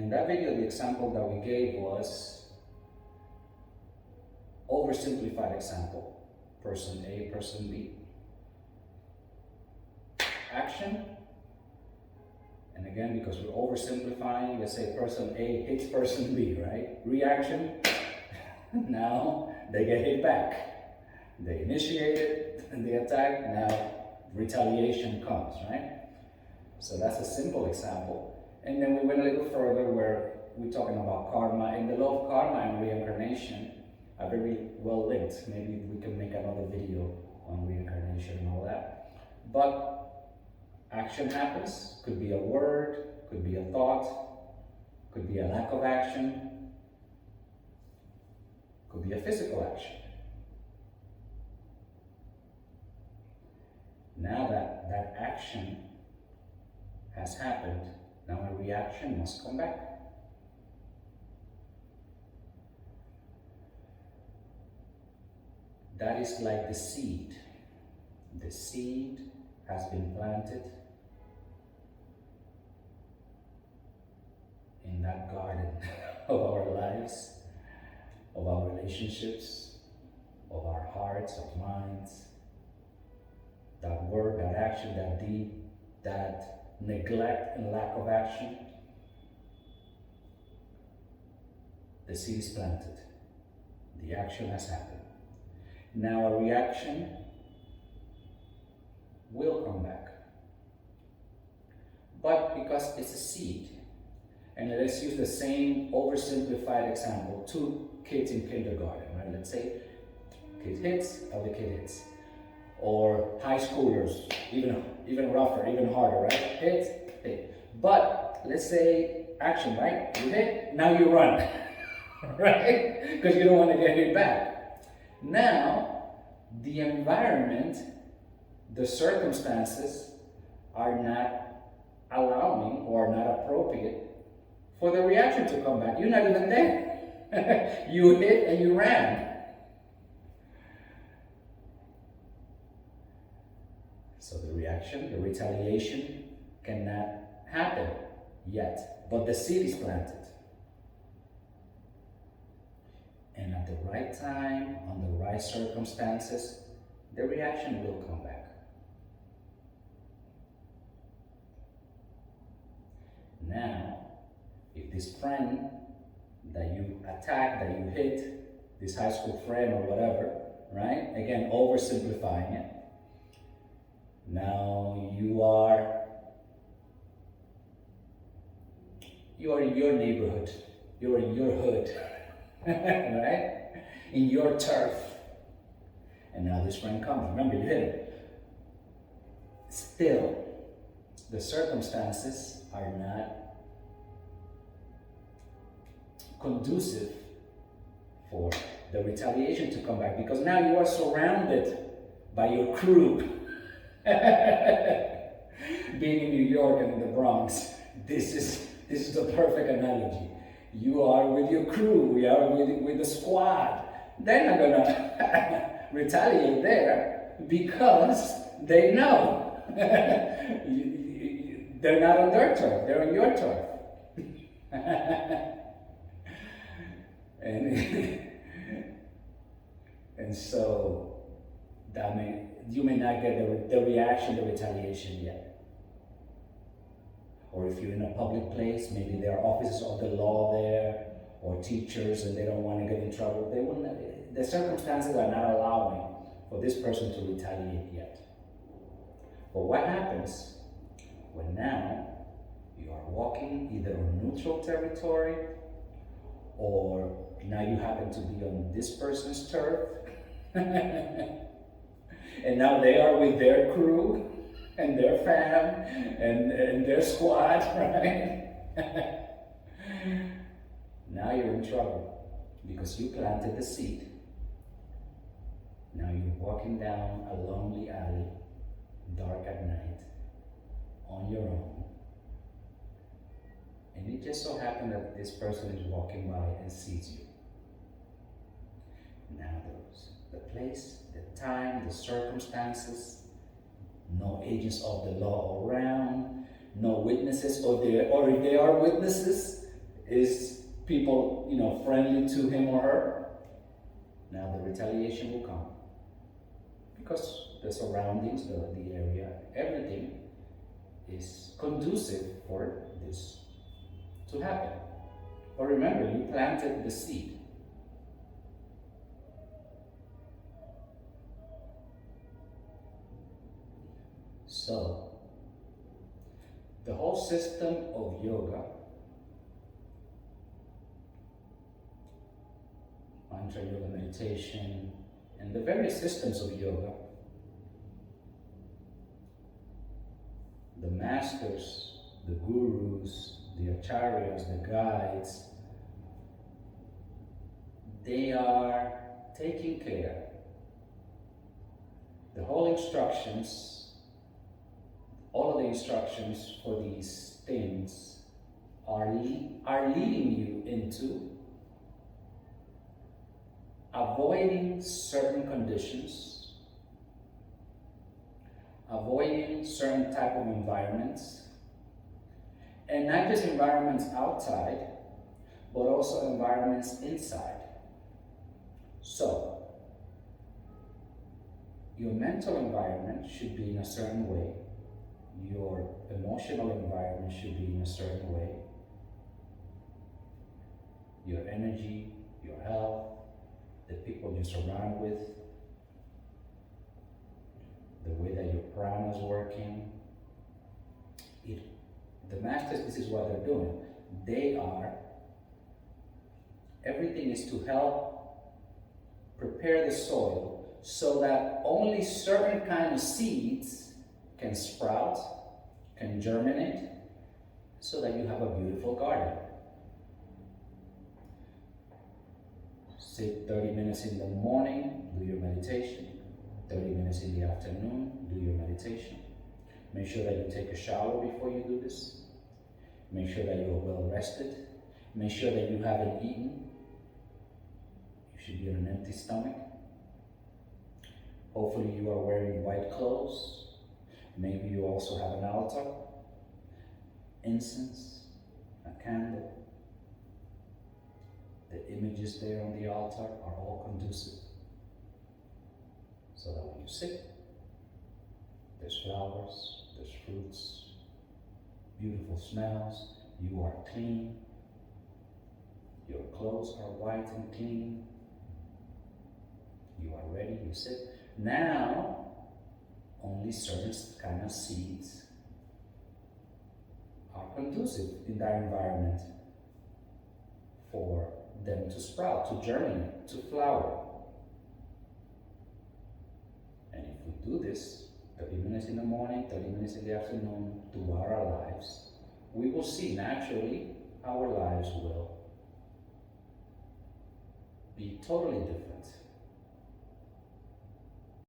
in that video, the example that we gave was oversimplified example. Person A, person B. Action. And again, because we're oversimplifying, let's say person A hits person B, right? Reaction. Now they get hit back. They initiated the attack, now retaliation comes, right? So that's a simple example. And then we went a little further where we're talking about karma, and the law of karma and reincarnation are very well linked. Maybe we can make another video on reincarnation and all that. But action happens, could be a word, could be a thought, could be a lack of action, could be a physical action. Now that action has happened, now a reaction must come back. That is like the seed. The seed has been planted in that garden of our lives, of our relationships, of our hearts, of minds. That word, that action, that deed, that neglect and lack of action, the seed is planted. The action has happened. Now a reaction will come back. But because it's a seed, and let's use the same oversimplified example, 2 kids in kindergarten, right? Let's say kid hits, other kid hits. Or high schoolers, even rougher, even harder, right? Hit. But let's say action, right? You hit, now you run, right? Because you don't want to get hit back. Now, the environment, the circumstances are not allowing or not appropriate for the reaction to come back. You're not even there. You hit and you ran. So the reaction, the retaliation cannot happen yet, but the seed is planted. And at the right time, on the right circumstances, the reaction will come back. Now, if this friend that you attacked, that you hit, this high school friend or whatever, right? Again, oversimplifying it. Now you are in your neighborhood, you're in your hood, right? In your turf. And now this friend comes, remember you hit him. Still, the circumstances are not conducive for the retaliation to come back, because now you are surrounded by your crew. Being in New York and in the Bronx, this is the perfect analogy. You are with your crew, we are with the squad. They're not gonna retaliate there because they know they're not on their turf, they're on your turf. And so you may not get the reaction, the retaliation yet. Or if you're in a public place, maybe there are officers of the law there, or teachers, and they don't want to get in trouble. The circumstances are not allowing for this person to retaliate yet. But what happens when now you are walking either on neutral territory, or now you happen to be on this person's turf, and now they are with their crew and their fam and their squad, right? Now you're in trouble because you planted the seed. Now you're walking down a lonely alley, dark at night, on your own. And it just so happened that this person is walking by and sees you. Now the place, the time, the circumstances, no agents of the law around, no witnesses, or if there are witnesses, Is people, friendly to him or her? Now the retaliation will come. Because the surroundings, the area, everything is conducive for this to happen. But remember, you planted the seed. So, the whole system of yoga, mantra yoga, meditation, and the various systems of yoga, the masters, the gurus, the acharyas, the guides, they are taking care. The whole instructions, all of the instructions for these things are leading you into avoiding certain conditions, avoiding certain type of environments, and not just environments outside, but also environments inside. So, your mental environment should be in a certain way, your emotional environment should be in a certain way, your energy, your health, the people you surround with, the way that your prana is working. The masters, this is what they're doing. Everything is to help prepare the soil so that only certain kind of seeds can sprout, can germinate, so that you have a beautiful garden. Sit 30 minutes in the morning, do your meditation. 30 minutes in the afternoon, do your meditation. Make sure that you take a shower before you do this. Make sure that you're well rested. Make sure that you haven't eaten. You should be on an empty stomach. Hopefully you are wearing white clothes. Maybe you also have an altar, incense, a candle. The images there on the altar are all conducive. So that when you sit, there's flowers, there's fruits, beautiful smells, you are clean, your clothes are white and clean, you are ready, you sit. Now, only certain kind of seeds are conducive in that environment for them to sprout, to germinate, to flower. And if we do this 30 minutes in the morning, 30 minutes in the afternoon, throughout our lives, we will see naturally our lives will be totally different.